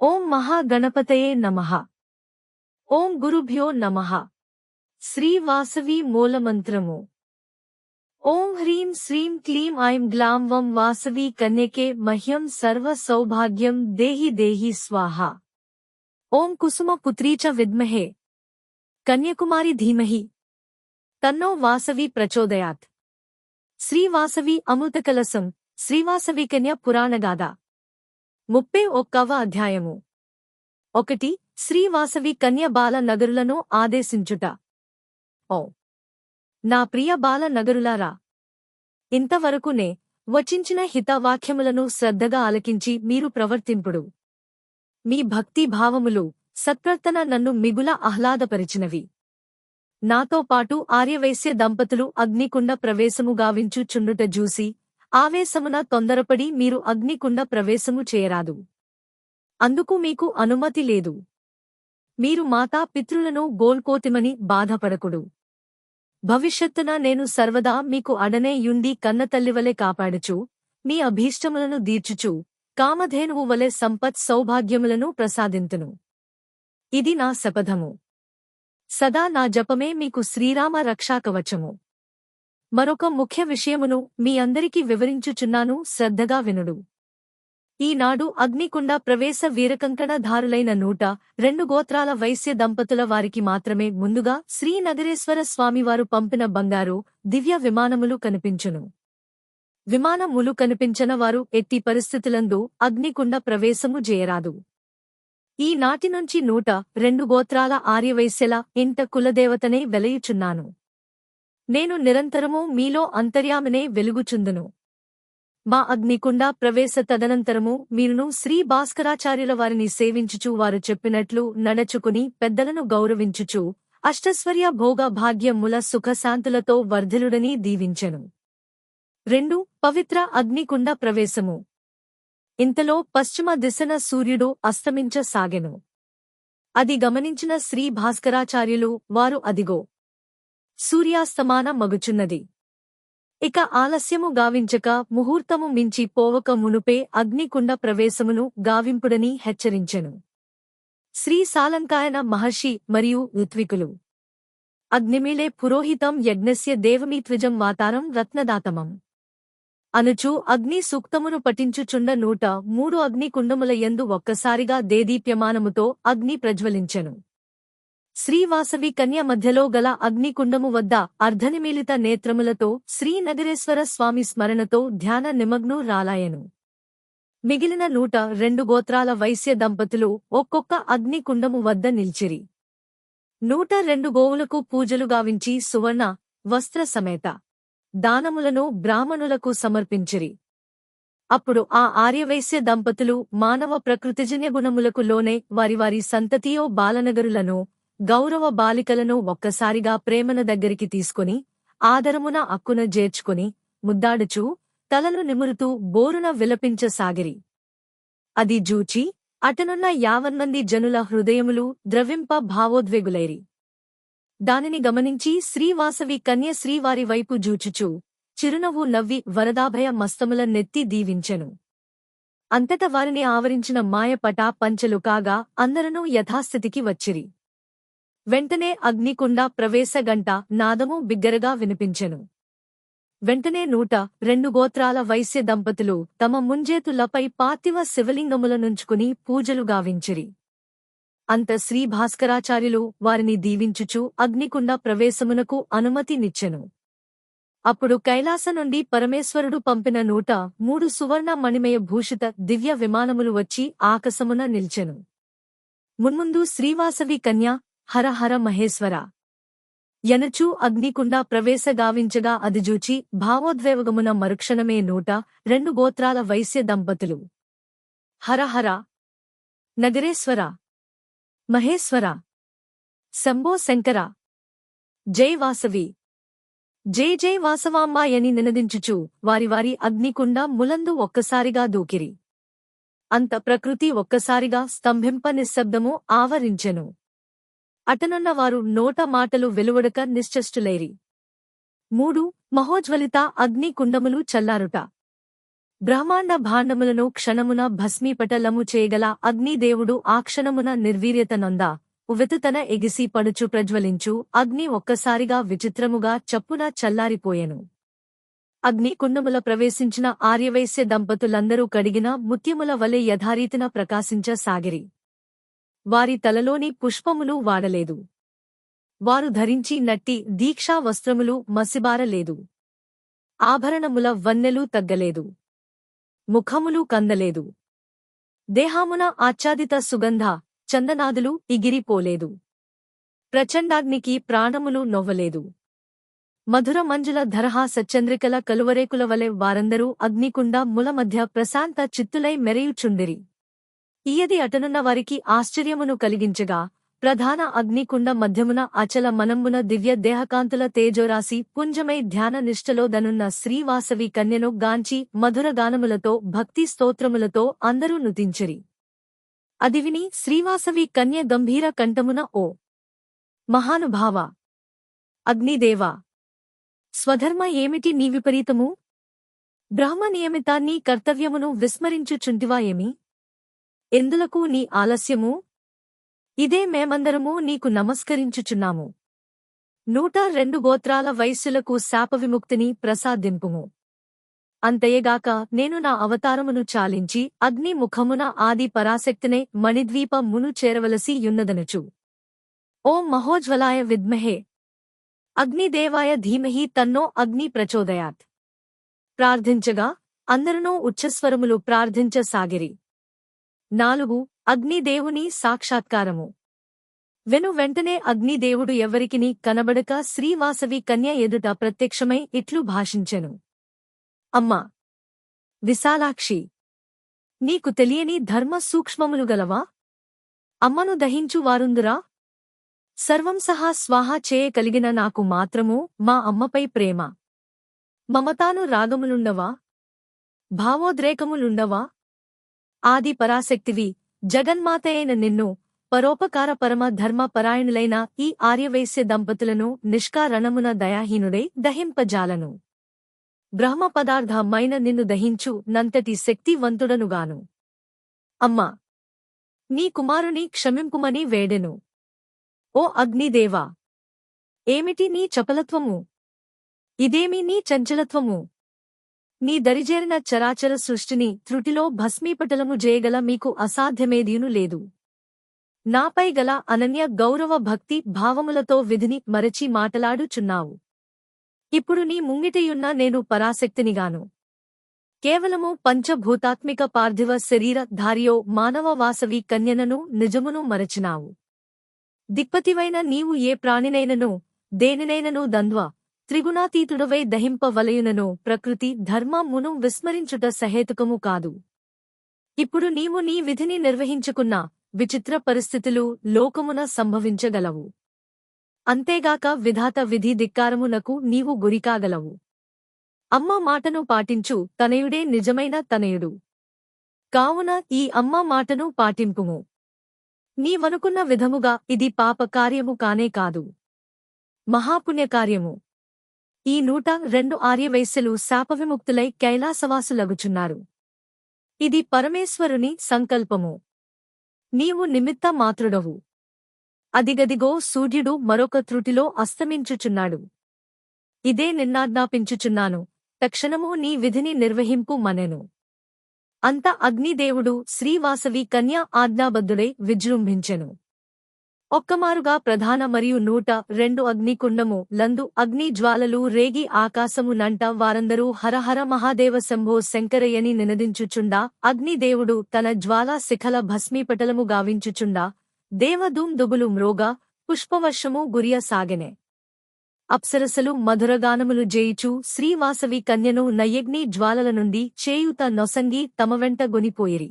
ఓం మహాగణపతయే నమః. ఓం గురుభ్యో నమః. శ్రీ వాసవి మూలమంత్రము. ఓం హ్రీం శ్రీం క్లీం ఐం గ్లాం వం వాసవి కన్యకే మహ్యం సర్వ సౌభాగ్యం దేహి దేహి స్వాహ. ఓం కుసుమ పుత్రీ చ విద్మహే కన్యకుమారి ధీమహి తన్నో వాసవి ప్రచోదయాత్. శ్రీవాసవి అమృతకలశం. శ్రీవాసవి కన్య పురాణగాథ. 31వ అధ్యాయము. 1. శ్రీవాసవి కన్య బాల నగరులను ఆదేశించుట. ఓ నా ప్రియ బాల నగరులారా, ఇంతవరకునే వచించిన హితవాక్యములను శ్రద్ధగా ఆలకించి మీరు ప్రవర్తింపుడు. మీ భక్తి భావములు సత్ప్రవర్తన నన్ను మిగుల ఆహ్లాదపరిచినవి. నాతో పాటు ఆర్యవైశ్య దంపతులు అగ్నికుండ ప్రవేశము గావించుచుండుట జూసి ఆవేశమున తొందరపడి మీరు అగ్నికుండ ప్రవేశము చేయరాదు. అందుకు మీకు అనుమతి లేదు. మీరు మాతా పితృలను గోల్కోతిమని బాధపడకుడు. భవిష్యత్తున నేను సర్వదా మీకు అడనే యుండి కన్నతల్లివలె కాపాడుచు, మీ అభీష్టములను దీర్చుచు, కామధేనువు వలె సంపత్ సౌభాగ్యములను ప్రసాదింతును. ఇది నా శపథము. సదా నా జపమే మీకు శ్రీరామ రక్షాకవచము. మరొక ముఖ్య విషయమును మీ అందరికీ వివరించుచున్నాను, శ్రద్ధగా వినుడు. ఈనాడు అగ్నికుండ ప్రవేశ వీరకంకణధారులైన 102 గోత్రాల వైశ్య దంపతుల వారికి మాత్రమే ముందుగా శ్రీనగరేశ్వర స్వామివారు పంపిన బంగారు దివ్య విమానములు కనిపించును. విమానములు కనిపించన వారు ఎట్టి పరిస్థితులందు అగ్నికుండ ప్రవేశము చేయరాదు. ఈనాటి నుంచి 102 గోత్రాల ఆర్యవైశ్యల ఇంట కులదేవతనే వెలయుచున్నాను. నేను నిరంతరము మీలో అంతర్యామినే వెలుగుచుందును. మా అగ్నికుండ ప్రవేశ తదనంతరము మీరును శ్రీ భాస్కరాచార్యుల వారిని సేవించుచు వారు చెప్పినట్లు నడచుకుని పెద్దలను గౌరవించుచు అష్టైశ్వర్య భోగ భాగ్యముల సుఖశాంతులతో వర్ధిలుడని దీవించెను. 2. పవిత్ర అగ్నికుండ ప్రవేశము. ఇంతలో పశ్చిమ దిశన సూర్యుడు అస్తమించసాగెను. అది గమనించిన శ్రీ భాస్కరాచార్యులు వారు అదిగో సూర్యాస్తమాన మగుచున్నది, ఇక ఆలస్యము గావించక ముహూర్తము మించి పోవక మునుపే అగ్నికుండ ప్రవేశమును గావింపుడని హెచ్చరించెను. శ్రీ సాలంకాయన మహర్షి మరియు ఋత్వికులు. అగ్నిమీలే పురోహితం యజ్ఞస్య దేవమీత్విజం వాతారం రత్నదాతమం అనుచు అగ్ని సూక్తమును పఠించుచుండ 103 అగ్నికుండముల యందు ఒక్కసారిగా దేదీప్యమానముతో అగ్ని ప్రజ్వలించెను. శ్రీవాసవి కన్య మధ్యలో గల అగ్నికుండము వద్ద అర్ధనిమీలిత నేత్రములతో శ్రీనగరేశ్వర స్వామి స్మరణతో ధ్యాన నిమగ్ను రాలాయెను. మిగిలిన 102 గోత్రాల వైశ్య దంపతులు ఒక్కొక్క అగ్నికుండము వద్ద నిల్చిరి. 102 గోవులకు పూజలు గావించి సువర్ణ వస్త్ర సమేత దానములను బ్రాహ్మణులకు సమర్పించిరి. అప్పుడు ఆ ఆర్యవైశ్య దంపతులు మానవ ప్రకృతిజన్య గుణములకు లోనే వారి సంతతియో బాలనగరులను గౌరవ బాలికలను ఒక్కసారిగా ప్రేమన దగ్గరికి తీసుకుని ఆదరమున అక్కున జేర్చుకుని ముద్దాడుచూ తలలు నిమురుతూ బోరున విలపించసాగిరి. అది జూచి అటనున్న 50 మంది జనుల హృదయములు ద్రవింప భావోద్వేగులైరి. దానిని గమనించి శ్రీవాసవి కన్య శ్రీవారి వైపు జూచుచూ చిరునవ్వు నవ్వి వరదాభయ మస్తముల నెత్తి దీవించెను. అంతట వారిని ఆవరించిన మాయపటా పంచలు కాగా అందరనూ యథాస్థితికి వచ్చిరి. వెంటనే అగ్నికుండ ప్రవేశ గంట నాదము బిగ్గరగా వినిపించెను. వెంటనే 102 గోత్రాల వైశ్య దంపతులు తమ ముంజేతులపై పార్థివ శివలింగముల నుంచుకుని పూజలు గావించిరి. అంత శ్రీ భాస్కరాచార్యులు వారిని దీవించుచు అగ్నికుండ ప్రవేశమునకు అనుమతి నిచ్చెను. అప్పుడు కైలాస నుండి పరమేశ్వరుడు పంపిన 103 సువర్ణ మణిమయ భూషిత దివ్య విమానములు వచ్చి ఆకాశమున నిల్చెను. మున్ముందు శ్రీవాసవి కన్య హర హర మహేశ్వర యనచూ అగ్నికుండ ప్రవేశ గావించగా అదిజూచి భావోద్వేగమున మరుక్షణమే 102 గోత్రాల వైశ్య దంపతులు హర హర నగరేశ్వర మహేశ్వర శంభో శంకర జై వాసవి జై జై వాసవాంబాయని నినదించుచు వారి అగ్నికుండ ములందు ఒక్కసారిగా దూకిరి. అంత ప్రకృతి ఒక్కసారిగా స్తంభింప నిశ్శబ్దము ఆవరించెను. అటనున్న వారు నోట మాటలు వెలువడక నిశ్చష్టులైరి. 3. మహోజ్వలిత అగ్ని కుండములు చల్లారుట. బ్రహ్మాండ భాండములను క్షణమున భస్మీపటలము చేయగల అగ్నిదేవుడు ఆ క్షణమున నిర్వీర్యతనొంద ఉవెతుతన ఎగిసి పడుచు ప్రజ్వలించు అగ్ని ఒక్కసారిగా విచిత్రముగా చప్పున చల్లారిపోయెను. అగ్నికుండముల ప్రవేశించిన ఆర్యవైశ్య దంపతులందరూ కడిగిన ముత్యముల వలె యథారీతిన ప్రకాశించసాగిరి. వారి తలలోని పుష్పములు వాడలేదు. వారు ధరించి నట్టి దీక్షా వస్త్రములు మసిబారలేదు. ఆభరణముల వన్నెలు తగ్గలేదు. ముఖములు కందలేదు. దేహామున ఆచ్ఛాదిత సుగంధ చందనాదులు ఇగిరిపోలేదు. ప్రచండాగ్నికి ప్రాణములు నొవ్వలేదు. మధుర మంజుల ధరహాస చంద్రికల కలువరేకుల వలె వారందరూ అగ్నికుండ ముల మధ్య ప్రశాంత చిత్తులై మెరయుచుండిరి. ఈయది అటనున్న వారికి ఆశ్చర్యమును కలిగించగా ప్రధాన అగ్నికుండ మధ్యమున అచల మనంబున దివ్య దేహకాంతుల తేజోరాశి పుంజమై ధ్యాన నిష్టలో దనున్న శ్రీవాసవి కన్యను గాంచి మధురగానములతో భక్తి స్తోత్రములతో అందరూ నుతించిరి. అది విని శ్రీవాసవి కన్య గంభీర కంఠమున ఓ మహానుభావా! అగ్నిదేవా! స్వధర్మ ఏమిటి నీ విపరీతము? బ్రహ్మ నియమితాన్ని కర్తవ్యమును విస్మరించుచుంటివా ఏమి? ఎందులకు నీ ఆలస్యము? ఇదే మేమందరము నీకు నమస్కరించుచున్నాము. 102 గోత్రాల వైశ్యులకు శాపవిముక్తిని ప్రసాదింపుము. అంతయేగాక నేను నా అవతారమును చాలించి అగ్ని ముఖమున ఆది పరాశక్తినే మణిద్వీప మును చేరవలసి యున్నదనుచు. ఓం మహోజ్వలాయ విద్మహే అగ్నిదేవాయ ధీమహి తన్నో అగ్ని ప్రచోదయాత్ ప్రార్థించగా అందరునూ ఉచ్చస్వరములు ప్రార్థించసాగిరి. 4 అగ్నిదేవుని సాక్షాత్కారము. వెంటనే అగ్నిదేవుడు ఎవ్వరికిని కనబడక శ్రీవాసవి కన్య ఎదుట ప్రత్యక్షమై ఇట్లు భాషించెను. అమ్మా విశాలాక్షి! నీకు తెలియని ధర్మ సూక్ష్మములు గలవా? అమ్మను దహించు వారుందురా? సర్వం సహా స్వాహా చేయగలిగిన నాకు మాత్రము మా అమ్మపై ప్రేమ మమతాను రాగములుండవా? భావోద్రేకములుండవా? ఆది పరాశక్తివి, జగన్మాతయైన నిన్ను, పరోపకార పరమ ధర్మ పరాయణులైన ఈ ఆర్యవైశ్య దంపతులను నిష్కారణమున దయాహీనుడై దహింపజాలను. బ్రహ్మ పదార్థమైన నిన్ను దహించు నంతటి శక్తివంతుడనుగాను. అమ్మా! నీ కుమారుని క్షమింపుమని వేడెను. ఓ అగ్నిదేవా! ఏమిటి నీ చపలత్వము? ఇదేమి నీ చంచలత్వము? నీ దరిజేరిన చరాచర సృష్టిని త్రుటిలో భస్మీపటలము చేయగల మీకు అసాధ్యమేదీను లేదు. నాపై గల అనన్య గౌరవ భక్తి భావములతో విధిని మరచి మాటలాడుచున్నావు. ఇప్పుడు నీ ముంగిటయున్న నేను పరాశక్తినిగాను. కేవలము పంచభూతాత్మిక పార్థివ శరీర ధార్యో మానవ వాసవి కన్యనను నిజమును మరచినావు. దిక్పతివైన నీవు ఏ ప్రాణినైనను దేనినైనను ద్వంద్వ త్రిగుణాతీతుడవై దహింపవలయునను ప్రకృతి ధర్మమును విస్మరించుట సహేతుకము కాదు. ఇప్పుడు నీవు నీ విధిని నిర్వహించుకున్న విచిత్ర పరిస్థితులు లోకమున సంభవించగలవు. అంతేగాక విధాత విధి ధిక్కారమునకు నీవు గురికాగలవు. అమ్మ మాటను పాటించు తనయుడే నిజమైన తనయుడు. కావున ఈ అమ్మ మాటను పాటింపుము. నీవనుకున్న విధముగా ఇది పాపకార్యము కానే కాదు, మహాపుణ్యకార్యము. ఈ 102 ఆర్యవైశ్యులు శాపవిముక్తులై కైలాసవాసులగుచున్నారు. ఇది పరమేశ్వరుని సంకల్పము. నీవు నిమిత్త మాత్రుడవు. అదిగదిగో సూర్యుడు మరొక త్రుటిలో అస్తమించుచున్నాడు. ఇదే నిన్నాజ్ఞాపించుచున్నాను, తక్షణము నీ విధిని నిర్వహింపు మనెను. అంత అగ్నిదేవుడు శ్రీవాసవి కన్య ఆజ్ఞాబద్ధుడై విజృంభించెను. ఒక్కమారుగా ప్రధాన మరియు 102 అగ్నికుండము లందు అగ్ని జ్వాలలు రేగి ఆకాశము నంట వారందరూ హరహర మహాదేవ శంభో శంకరయ్యని నినదించుచుండా అగ్నిదేవుడు తన జ్వాలా శిఖల భస్మీపటలము గావించుచుండా దేవదూం దుబులు మ్రోగా పుష్పవర్షము గురియ సాగెనే. అప్సరసలు మధురగానములు జేయుచు శ్రీవాసవి కన్యను నయగ్ని జ్వాలల నుండి చేయుత నొసంగి తమ వెంట గొనిపోయిరి.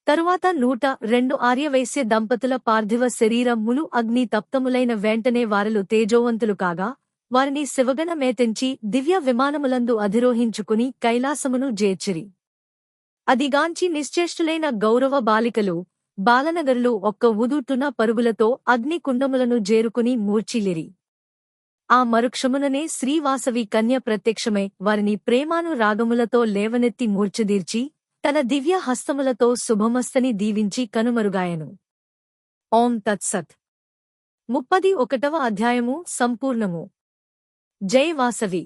తరువాత 102 ఆర్యవైశ్య దంపతుల పార్థివ శరీరములు అగ్ని తప్తములైన వెంటనే వారలు తేజోవంతులు కాగా వారిని శివగణమేతెంచి దివ్య విమానములందు అధిరోహించుకుని కైలాసమును జేర్చిరి. అదిగాంచి నిశ్చేష్టులైన గౌరవ బాలికలు బాలనగరులు ఒక్క ఉదూటున పరుగులతో అగ్నికుండములను జేరుకుని మూర్ఛిల్లిరి. ఆ మరుక్షముననే శ్రీవాసవి కన్య ప్రత్యక్షమై వారిని ప్రేమానురాగములతో లేవనెత్తి మూర్ఛదీర్చి తన దివ్య హస్తములతో శుభమస్తని దీవించి కనుమరుగాయెను. ఓం తత్సత్. 31వ అధ్యాయము సంపూర్ణము. జై వాసవి.